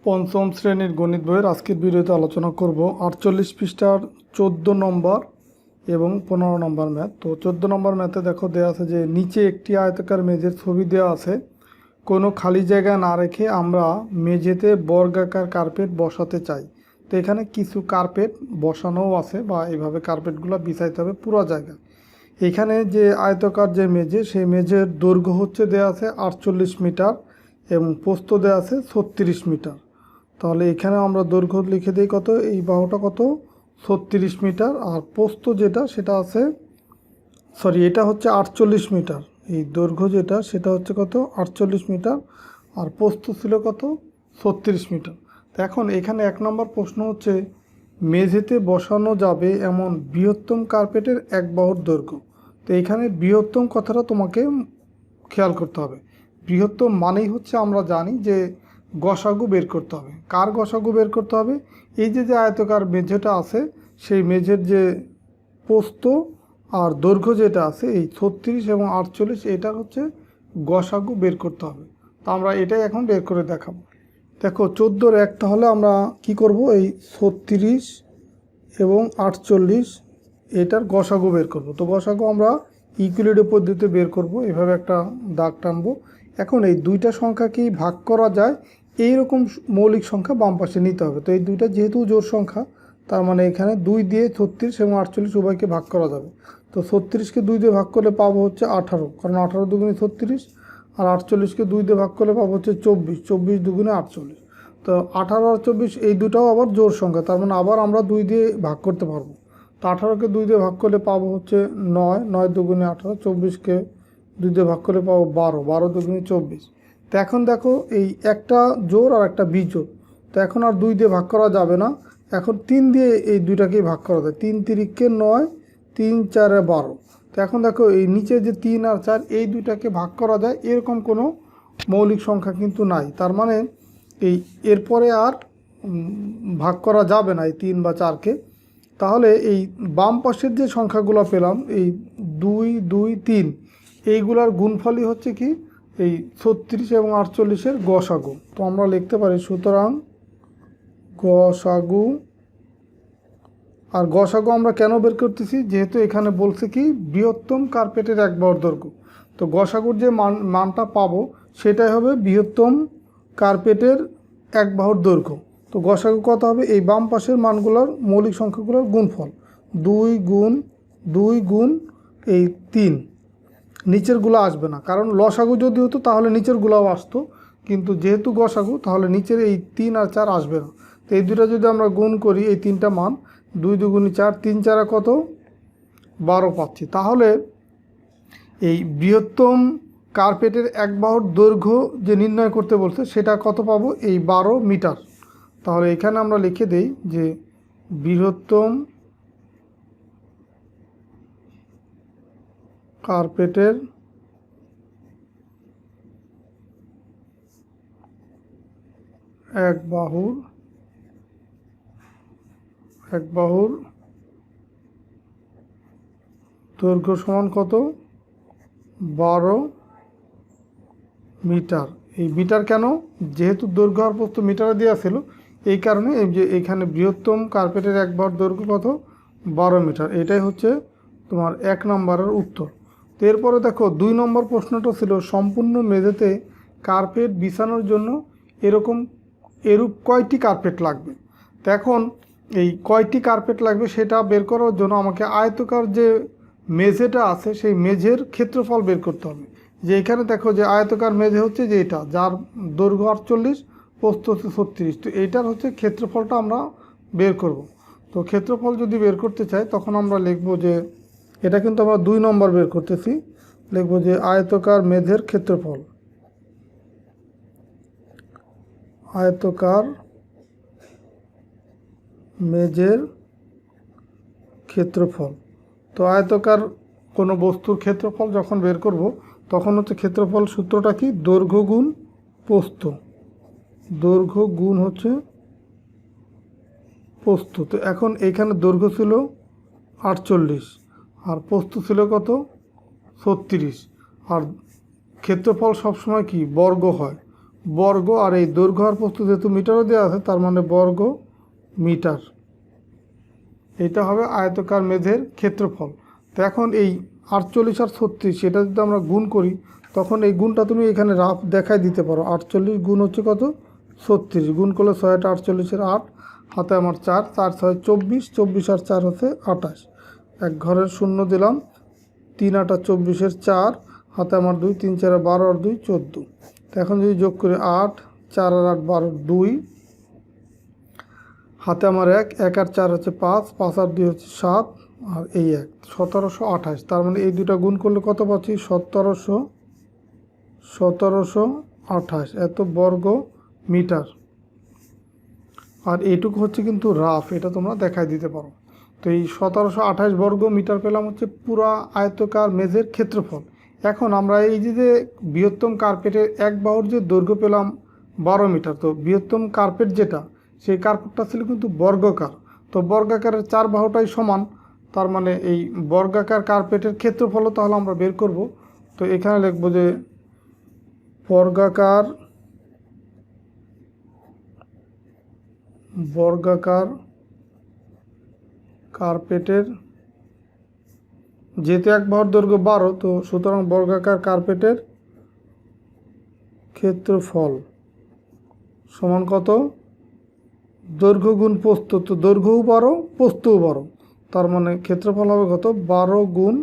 পঞ্চম শ্রেণীর গণিত বইয়ের আজকের ভিডিওতে আলোচনা করব 48 পৃষ্ঠার 14 নম্বর এবং 15 নম্বর ম্যাথ। তো 14 নম্বর ম্যাথে দেখো দেওয়া আছে যে নিচে একটি আয়তাকার মেঝের ছবি দেওয়া আছে, কোনো খালি জায়গা না রেখে আমরা মেঝেতে বর্গাকার কার্পেট বসাতে চাই। তো এখানে কিছু কার্পেট বসানোও আছে বা এইভাবে কার্পেটগুলো বিছাইতে হবে পুরো জায়গায়। এখানে যে আয়তাকার যে মেঝে, সেই মেঝের দৈর্ঘ্য হচ্ছে দেওয়া আছে 48 মিটার এবং প্রস্থ দেওয়া আছে 36 মিটার। তাহলে এখানে আমরা দৈর্ঘ্য লিখে দিই কত, এই বাহুটা কত 36 মিটার, আর প্রস্থ যেটা সেটা আছে এটা হচ্ছে 48 মিটার। এই দৈর্ঘ্য যেটা সেটা হচ্ছে কত 48 মিটার, আর প্রস্থ ছিল কত 36 মিটার। তো এখন এখানে 1 নম্বর প্রশ্ন হচ্ছে মেঝেতে বসানো যাবে এমন বৃহত্তম কার্পেটের এক বাহুর দৈর্ঘ্য। তো এখানে বৃহত্তম কথাটা তোমাকে খেয়াল করতে হবে। বৃহত্তম মানেই হচ্ছে আমরা জানি যে গসাগু বের করতে হবে। কার গসাগু বের করতে হবে? এই যে আয়তাকার মেঝেটা আছে সেই মেঝের যে প্রস্থ আর দৈর্ঘ্য যেটা আছে এই 36 এবং 48, এটা হচ্ছে গসাগু বের করতে হবে। তো আমরা এটাই এখন বের করে দেখাবো। দেখো 14-র 1 তাহলে আমরা কি করব, এই 36 এবং 48 এটার গসাগু বের করব। তো গসাগু আমরা ইকুইলিডিয়াম পদ্ধতিতে বের করব, এভাবে একটা দাগ টানবো। এখন এই দুইটা সংখ্যাকেই ভাগ করা যায় এইরকম মৌলিক সংখ্যা বাম পাশে নিতে হবে। তো এই দুইটা যেহেতু জোড় সংখ্যা, তার মানে এখানে 2 দিয়ে 36 এবং 48 উভয়কে ভাগ করা যাবে। তো 36কে 2 দিয়ে ভাগ করলে পাবো হচ্ছে 18, কারণ 18 দুগুণে 36, আর 48কে 2 দিয়ে ভাগ করলে পাবো হচ্ছে 24, 24 দুগুণে 48। তো 18 আর 24 এই দুটাও আবার জোড় সংখ্যা, তার মানে আবার আমরা 2 দিয়ে ভাগ করতে পারবো। তো 18কে 2 দিয়ে ভাগ করলে পাবো হচ্ছে 9, 9 দুগুণে 18, 24কে 2 দিয়ে ভাগ করলে পাবো 12, 12 দুগুণে 24। তো এখন দেখো এই একটা জোড় আর একটা বিজোড়, তো এখন আর 2 দিয়ে ভাগ করা যাবে না, এখন 3 দিয়ে এই দুইটাকেই ভাগ করা যায়। 3 তিরিকে 9, 3 4 12। তো এখন দেখো এই নিচে যে 3 আর 4 এই দুইটাকে ভাগ করা যায় এরকম কোনো মৌলিক সংখ্যা কিন্তু নাই, তার মানে এই এরপরে আর ভাগ করা যাবে না এই 3 বা 4কে। তাহলে এই বাম পাশের যে সংখ্যাগুলো পেলাম এই 2, 2, 3 এইগুলার গুণফলই হচ্ছে কি এই 36 এবং 48-এর গসাগু। তো আমরা লিখতে পারি সুতরাং গসাগু। আর গসাগু আমরা কেন বের করতেছি, যেহেতু এখানে বলছে কি বৃহত্তম কার্পেটের এক বাহুর দৈর্ঘ্য। তো গসাগুর যে মানটা পাবো সেটাই হবে বৃহত্তম কার্পেটের এক বাহুর দৈর্ঘ্য। তো গসাগু কত হবে, এই বাম পাশের মানগুলোর মৌলিক সংখ্যাগুলোর গুণফল 2 গুণ এই 3, নিচেরগুলো আসবে না, কারণ লসাগু যদি হতো তাহলে নিচেরগুলোও আসতো, কিন্তু যেহেতু গসাগু তাহলে নিচের এই 3 আর 4 আসবে না। তো এই দুটো যদি আমরা গুণ করি এই 3টা মান, 2 দুগুণে 4, 3 4 কত 12 পাচ্ছি। তাহলে এই বৃহত্তম কার্পেটের এক বাহুর দৈর্ঘ্য যে নির্ণয় করতে বলছে সেটা কত পাবো, এই 12 মিটার। তাহলে এখানে আমরা লিখে দেই যে বৃহত্তম কার্পেটের এক বাহুর দৈর্ঘ্য সমান কত 12 মিটার। এই মিটার কেন, যেহেতু দৈর্ঘ্য আর প্রস্থ মিটারে দেওয়া ছিল এই কারণে এই যে এখানে বৃহত্তম কার্পেটের এক বাহুর দৈর্ঘ্য কত 12 মিটার। এটাই হচ্ছে তোমার 1 নম্বরের উত্তর। তো এরপরে দেখো 2 নম্বর প্রশ্নটা ছিল সম্পূর্ণ মেঝেতে কার্পেট বিছানোর জন্য এরূপ কয়টি কার্পেট লাগবে। তো এখন এই কয়টি কার্পেট লাগবে সেটা বের করার জন্য আমাকে আয়তাকার যে মেঝেটা আছে সেই মেঝের ক্ষেত্রফল বের করতে হবে। যে এখানে দেখো যে আয়তাকার মেঝে হচ্ছে যে এটা, যার দৈর্ঘ্য 48, প্রস্থ হচ্ছে 36। তো এইটার হচ্ছে ক্ষেত্রফলটা আমরা বের করব। তো ক্ষেত্রফল যদি বের করতে চাই তখন আমরা লিখব যে এটা কিন্তু আমরা 2 নম্বর বের করতেছি, লিখব যে আয়তাকার মেঝের ক্ষেত্রফল, আয়তাকার মেঝের ক্ষেত্রফল। তো আয়তাকার কোনো বস্তুর ক্ষেত্রফল যখন বের করব তখন হচ্ছে ক্ষেত্রফল সূত্রটা কি, দৈর্ঘ্য গুণ প্রস্থ, দৈর্ঘ্য গুণ হচ্ছে প্রস্থ। তো এখন এইখানে দৈর্ঘ্য ছিল 48 আর প্রস্থ ছিল কত 36, আর ক্ষেত্রফল সবসময় কি বর্গ হয়, বর্গ, আর এই দৈর্ঘ্য আর প্রস্থ যেহেতু মিটারও দেওয়া আছে তার মানে বর্গ মিটার। এটা হবে আয়তকার মেঝের ক্ষেত্রফল। তো এখন এই 48 আর 36 এটা যদি আমরা গুণ করি তখন এই গুণটা তুমি এখানে রাফ দেখাই দিতে পারো। 48 গুণ হচ্ছে কত 36, গুণ করলে 6 8 48 8, হাতে আমার 4, 4 6 24, 24 আর 4 হচ্ছে 28, এক ঘরের শূন্য দিলাম, 3 8 24 4, হাতে আমার 2, 3 4 12 আর 2 14। তো এখন যদি যোগ করি 8 4 আর 8 12 2, হাতে আমার 1 1 আর 4 হচ্ছে 5, 5 আর 2 হচ্ছে 7, আর এই 1 1728। তার মানে এই দুটা গুণ করলে কত পাচ্ছি 1728 এত বর্গ মিটার। আর এইটুকু হচ্ছে কিন্তু রাফ, এটা তোমরা দেখাই দিতে পারো। তো এই 1728 বর্গ মিটার পেলাম হচ্ছে পুরা আয়তকার মেঝের ক্ষেত্রফল। এখন আমরা এই যে বৃহত্তম কার্পেটের এক বাহুর যে দৈর্ঘ্য পেলাম 12 মিটার, তো বৃহত্তম কার্পেট যেটা সেই কার্পেটটা ছিল কিন্তু বর্গাকার। তো বর্গাকারের 4 বাহুটাই সমান, তার মানে এই বর্গাকার কার্পেটের ক্ষেত্রফলও তাহলে আমরা বের করব। তো এখানে লিখব যে বর্গাকার কার্পেটের, যেহেতু এক বাহুর দৈর্ঘ্য 12, তো সুতরাং বর্গাকার কার্পেটের ক্ষেত্রফল সমান কত দৈর্ঘ্য গুণ প্রস্থ, তো দৈর্ঘ্যও 12 প্রস্থও 12, তার মানে ক্ষেত্রফল হবে কত 12 গুণ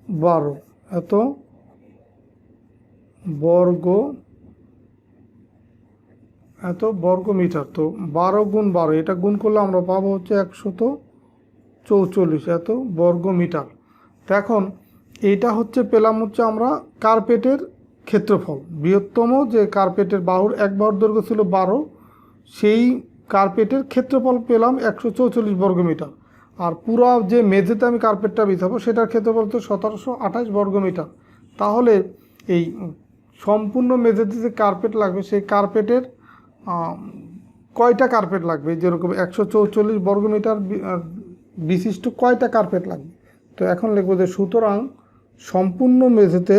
12 এত বর্গ মিটার। তো 12 গুণ 12 এটা গুণ করলে আমরা পাবো হচ্ছে 144 এত বর্গ মিটার। তো এখন এইটা হচ্ছে পেলাম হচ্ছে আমরা কার্পেটের ক্ষেত্রফল। বৃহত্তম যে কার্পেটের বাহুর এক বাহুর দৈর্ঘ্য ছিল 12, সেই কার্পেটের ক্ষেত্রফল পেলাম 144 বর্গ মিটার। আর পুরো যে মেঝেতে আমি কার্পেটটা বিছাবো সেটার ক্ষেত্রফল হচ্ছে 1728 বর্গ মিটার। তাহলে এই সম্পূর্ণ মেঝেতে যে কার্পেট লাগবে সেই কার্পেটের কয়টা কার্পেট লাগবে, যেরকম 144 বর্গ মিটার বিশিষ্ট কয়টা কার্পেট লাগবে। তো এখন লিখবো যে সুতরাং সম্পূর্ণ মেঝেতে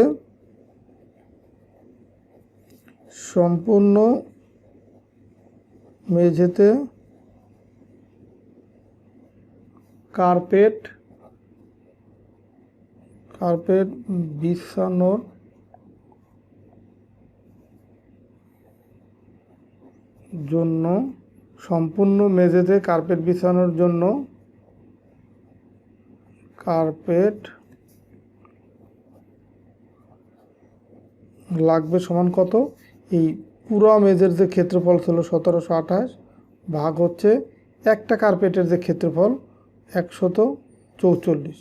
কার্পেট বিছানোর জন্য, সম্পূর্ণ মেঝেতে কার্পেট বিছানোর জন্য কার্পেট লাগবে সমান কত, এই পুরো মেঝের যে ক্ষেত্রফল ছিল 1728 ভাগ হচ্ছে একটা কার্পেটের যে ক্ষেত্রফল 144,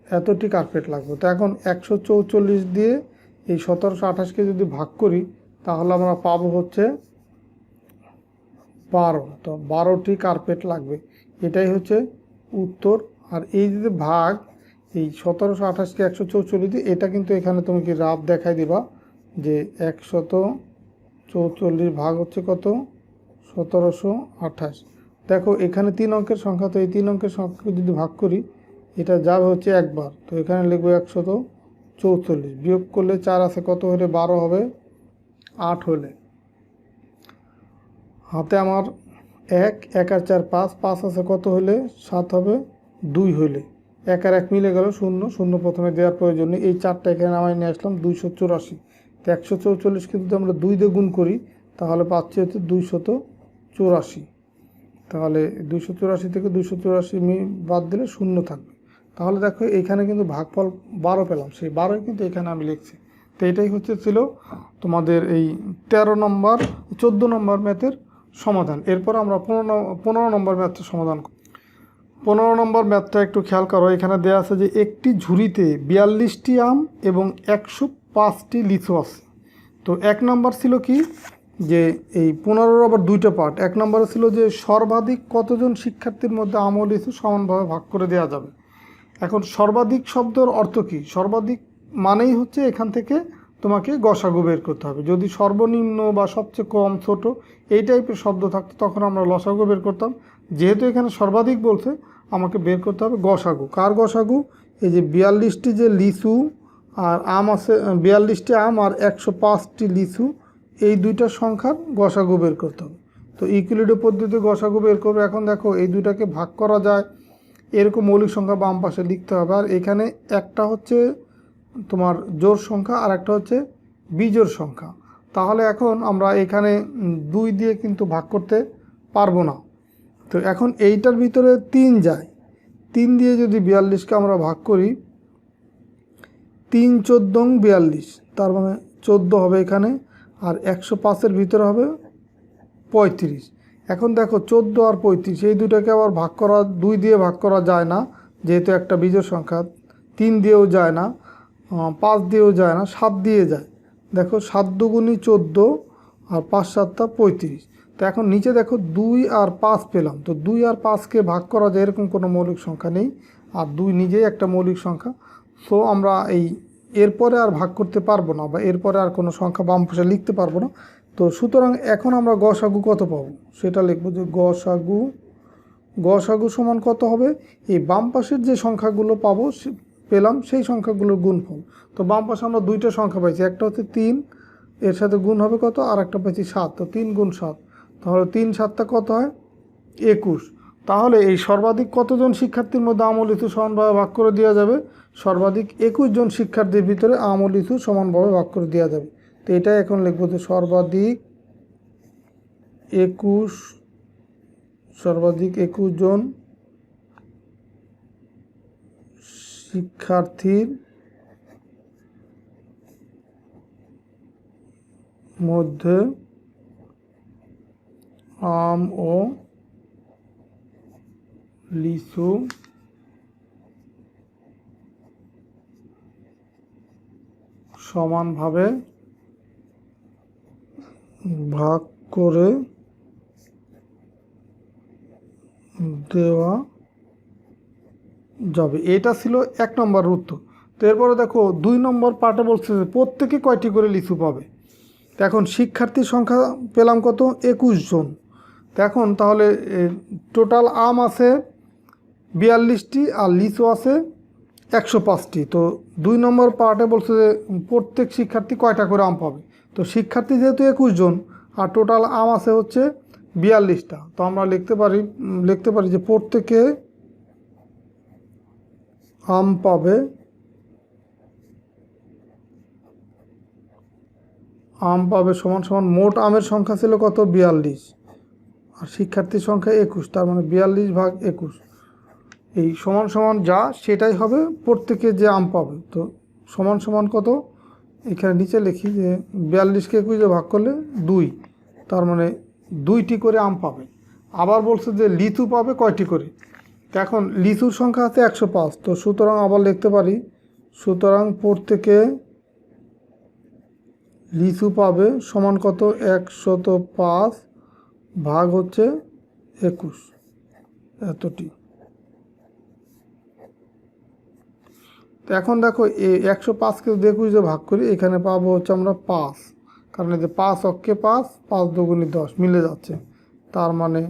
এতটি কার্পেট লাগবে। তো এখন 144 দিয়ে এই 1728কে যদি ভাগ করি তাহলে আমরা পাবো হচ্ছে 12, তো 12টি কার্পেট লাগবে, এটাই হচ্ছে উত্তর। আর এই যে ভাগ এই 1728কে 144 দিয়ে, এটা কিন্তু এখানে তুমি কি রাফ দেখাই দিবা যে 144 ভাগ হচ্ছে কত 1728। দেখো এখানে 3 অঙ্কের সংখ্যা, তো এই 3 অঙ্কের সংখ্যাকে যদি ভাগ করি এটা যাবে হচ্ছে একবার, তো এখানে লিখবো 144, বিয়োগ করলে 4 আছে কত হলে 12 হবে 8 হলে, হাতে আমার 1 1 আর 4 5, 5 আছে কত হলে 7 হবে 2 হলে, 1 আর 1 মিলে গেল 0, 0 প্রথমে দেওয়ার প্রয়োজন নেই, এই 4টা এখানে নামাই নিয়ে আসলাম 284। তো 144 কিন্তু আমরা 2 দিয়ে গুণ করি তাহলে পাচ্ছি হচ্ছে 284। তাহলে 284 থেকে 284 বাদ দিলে 0 থাকবে। তাহলে দেখো এখানে কিন্তু ভাগফল 12 পেলাম, সেই 12ই কিন্তু এখানে আমি লিখছি। তো এটাই ছিল তোমাদের এই 14 নম্বর ম্যাথের সমাধান। এরপর আমরা 15 নম্বর ম্যাথের সমাধান করি। 15 নম্বর ম্যাথটা একটু খেয়াল করো, এখানে দেওয়া আছে যে একটি ঝুড়িতে 42টি আম এবং 105টি লিচু আছে। তো 1 নম্বর ছিল কি যে এই 15-র আবার 2টা পার্ট। 1 নম্বরে ছিল যে সর্বাধিক কতজন শিক্ষার্থীর মধ্যে আম ও লিচু সমানভাবে ভাগ করে দেওয়া যাবে। এখন সর্বাধিক শব্দের অর্থ কি, সর্বাধিক মানেই হচ্ছে এখান থেকে তোমাকে গসাগু বের করতে হবে। যদি সর্বনিম্ন বা সবচেয়ে কম ছোট এই টাইপের শব্দ থাকতো তখন আমরা লসাগু বের করতাম। যেহেতু এখানে সর্বাধিক বলছে আমাকে বের করতে হবে গসাগু। কার গসাগু, এই যে 42টি যে লিচু আর আম আছে 42টি আম আর 105টি লিচু, এই দুইটা সংখ্যার গসাগু বের করতে হবে। তো ইউক্লিডের পদ্ধতিতে গসাগু বের করবে। এখন দেখো এই দুইটাকে ভাগ করা যায়, এরকম মৌলিক সংখ্যা বাম পাশে লিখতে হবে। আর এখানে একটা হচ্ছে তোমার জোড় সংখ্যা আর একটা হচ্ছে বিজোড় সংখ্যা। তাহলে এখন আমরা এখানে 2 দিয়ে কিন্তু ভাগ করতে পারবো না। তো এখন এইটার ভিতরে 3 যায়, 3 দিয়ে যদি 42কে আমরা ভাগ করি, 3 14 42, তার মানে 14 হবে এখানে। আর 105-এর ভিতরে হবে 35। এখন দেখো 14 আর 35 এই দুটাকে আবার ভাগ করা, 2 দিয়ে ভাগ করা যায় না যেহেতু একটা বিজোড় সংখ্যা, 3 দিয়েও যায় না, 5 দিয়েও যায় না, 7 দিয়ে যায়। দেখো 7 দুগুণী 14 আর 5 7টা 35। তো এখন নিচে দেখো 2 আর 5 পেলাম। তো 2 আর 5কে ভাগ করা যায় এরকম কোনো মৌলিক সংখ্যা নেই, আর 2 নিজেই একটা মৌলিক সংখ্যা। সো আমরা এরপরে আর ভাগ করতে পারবো না, বা এরপরে আর কোনো সংখ্যা বাম পাশে লিখতে পারবো না। তো সুতরাং এখন আমরা গসাগু কত পাবো সেটা লিখবো, যে গসাগু সমান কত হবে, এই বাম পাশের যে সংখ্যাগুলো পেলাম সেই সংখ্যাগুলোর গুণফল। তো বাম পাশে আমরা 2টা সংখ্যা পাইছি, একটা হচ্ছে 3, এর সাথে গুণ হবে কত, আর একটা পাইছি 7। তো 3 গুণ 7, তাহলে 3 7টা কত হয়, 21। তাহলে এই সর্বাধিক কতজন শিক্ষার্থীর মধ্যে আম ও লিচু সমানভাবে ভাগ করে দেওয়া যাবে, সর্বাধিক 21 জন শিক্ষার্থীর ভিতরে আম ও লিচু সমানভাবে ভাগ করে দেওয়া যাবে। তো এটাই এখন লিখবো, যে সর্বাধিক 21 জন শিক্ষার্থীর মধ্যে আম ও লিচু সমানভাবে ভাগ করে দেওয়া যাবে। এটা ছিল 1 নম্বর উত্তর। তো এরপরে দেখো 2 নম্বর পার্টে বলছে যে প্রত্যেকে কয়টি করে লিচু পাবে। তো এখন শিক্ষার্থীর সংখ্যা পেলাম কত, 21 জন। তো এখন তাহলে টোটাল আম আছে 42টি আর লিচু আছে 105টি। তো 2 নম্বর পার্টে বলছে যে প্রত্যেক শিক্ষার্থী কয়টা করে আম পাবে। তো শিক্ষার্থী যেহেতু 21 জন আর টোটাল আম আছে হচ্ছে 42টা, তো আমরা লিখতে পারি যে প্রত্যেকে আম পাবে সমান সমান মোট আমের সংখ্যা ছিল কত, 42, আর শিক্ষার্থীর সংখ্যা 21, তার মানে 42 ভাগ 21, এই সমান সমান যা সেটাই হবে প্রত্যেকে যে আম পাবে। তো সমান সমান কত, এখানে নিচে লিখি যে 42কে 21 দিয়ে ভাগ করলে 2, তার মানে 2টি করে আম পাবে। আবার বলছে যে লিচু পাবে কয়টি করে। তো এখন লিচুর সংখ্যা আছে 105, তো সুতরাং আবার লিখতে পারি, সুতরাং প্রত্যেকে লিচু পাবে সমান কত, 105 ভাগ হচ্ছে 21, এতটি। তো এখন দেখো 105কে 21 দিয়ে ভাগ করি, এখানে পাবো হচ্ছে আমরা 5, কারণ এই যে 5 অক্ষে 5, 5 দুগুণী 10 মিলে যাচ্ছে। তার মানে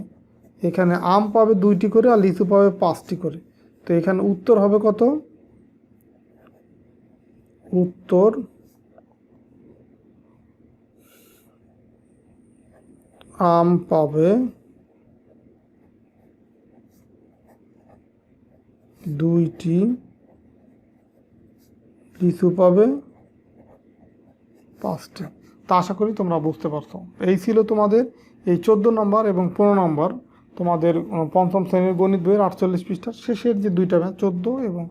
এখানে আম পাবে 2টি করে আর লিচু পাবে 5টি করে। তো এখানে উত্তর হবে কত, উত্তর আম পাবে 2টি, লিচু পাবে 5টি। তা আশা করি তোমরা বুঝতে পারছো। এই ছিল তোমাদের এই 14 নম্বর এবং 15 নম্বর তোমাদের পঞ্চম শ্রেণীর গণিত বইয়ের 48 পৃষ্ঠার শেষের যে 2টা ম্যাথ, 14 এবং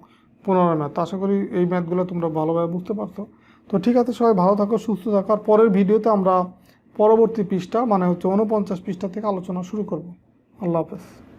15 ম্যাথ। আশা করি এই ম্যাথগুলো তোমরা ভালোভাবে বুঝতে পারছো। তো ঠিক আছে, সবাই ভালো থাকো, সুস্থ থাকো। আর পরের ভিডিওতে আমরা পরবর্তী পৃষ্ঠা মানে হচ্ছে 49 পৃষ্ঠা থেকে আলোচনা শুরু করব। আল্লাহ হাফেজ।